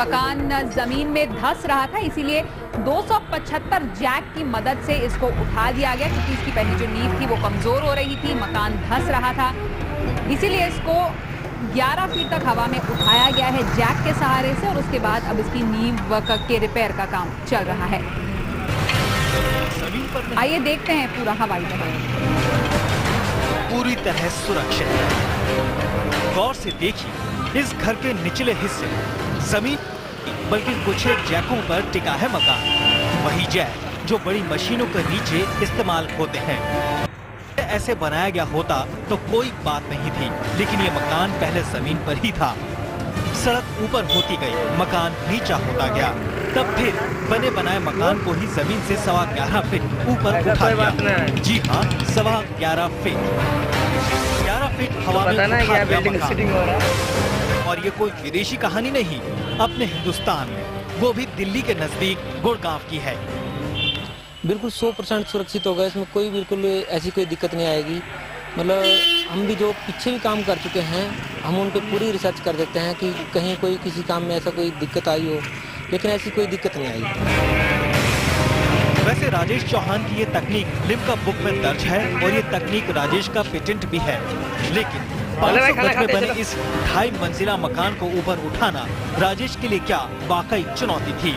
मकान जमीन में धंस रहा था, इसीलिए 275 जैक की मदद से इसको उठा दिया गया, क्योंकि इसकी पहली जो नींव थी वो कमजोर हो रही थी, मकान धंस रहा था। इसीलिए इसको 11 फीट तक हवा में उठाया गया है जैक के सहारे से, और उसके बाद अब इसकी नींव के रिपेयर का काम चल रहा है। आइए देखते हैं पूरा हवाई जहाज पूरी तरह सुरक्षित है। गौर से देखिए, इस घर के निचले हिस्से जमीन बल्कि कुछ एक जैकों पर टिका है मकान। वही जैक जो बड़ी मशीनों के नीचे इस्तेमाल होते हैं। ऐसे बनाया गया होता तो कोई बात नहीं थी, लेकिन ये मकान पहले जमीन पर ही था। सड़क ऊपर होती गई, मकान नीचा होता गया, तब फिर बने बनाए मकान को ही जमीन से 11.25 फीट ऊपर उठा दिया। जी हाँ, 11.25 फीट, 11 फीट हवा में उठा दिया मकान। और ये कोई विदेशी कहानी नहीं, अपने हिंदुस्तान में, वो भी दिल्ली के नजदीक गुड़गांव की है। बिल्कुल 100% सुरक्षित होगा, इसमें कोई बिल्कुल ऐसी कोई दिक्कत नहीं आएगी। मतलब हम भी जो पीछे भी काम कर चुके हैं, हम उन पे पूरी रिसर्च कर देते हैं कि कहीं कोई किसी काम में ऐसा कोई दिक्कत आई हो, लेकिन ऐसी कोई दिक्कत नहीं आई। वैसे राजेश चौहान की ये तकनीक लिम्का बुक में दर्ज है, और ये तकनीक राजेश का पेटेंट भी है। लेकिन 500 गज में बने इस 2.5 मंजिला मकान को ऊपर उठाना राजेश के लिए क्या वाकई चुनौती थी?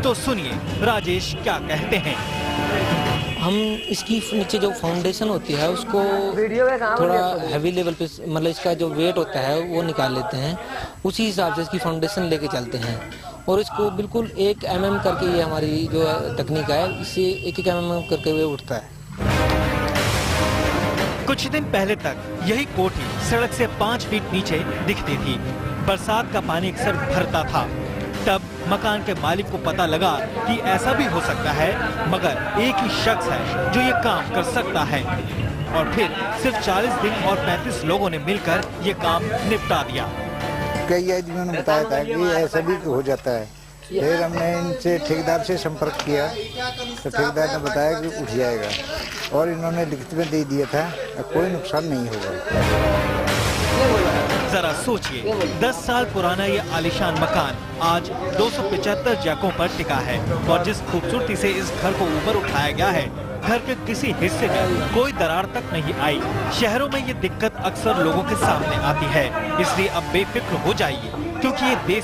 तो सुनिए राजेश क्या कहते हैं। हम इसकी नीचे जो फाउंडेशन होती है उसको थोड़ा हैवी लेवल पे, मतलब इसका जो वेट होता है वो निकाल लेते हैं, उसी हिसाब से इसकी फाउंडेशन लेके चलते हैं, और इसको बिल्कुल 1 mm करके, ये हमारी जो तकनीक है, इससे 1 mm करके वे उठता है। कुछ दिन पहले तक यही कोठी सड़क से 5 फीट नीचे दिखती थी। बरसात का पानी अक्सर भरता था। तब मकान के मालिक को पता लगा कि ऐसा भी हो सकता है, मगर एक ही शख्स है जो ये काम कर सकता है। और फिर सिर्फ 40 दिन और 35 लोगों ने मिलकर ये काम निपटा दिया। कई आदमियों ने बताया था कि ऐसा भी हो जाता है। फिर हमने इनसे ठेकेदार से संपर्क किया, तो ठेकेदार ने बताया कि उठ जाएगा, और इन्होंने लिखित में दे दिया था, कोई नुकसान नहीं होगा। जरा सोचिए, 10 साल पुराना ये आलीशान मकान आज 275 जैकों पर टिका है, और जिस खूबसूरती से इस घर को ऊपर उठाया गया है, घर के किसी हिस्से में कोई दरार तक नहीं आई। शहरों में ये दिक्कत अक्सर लोगों के सामने आती है, इसलिए अब बेफिक्र हो जाइए, क्योंकि ये देश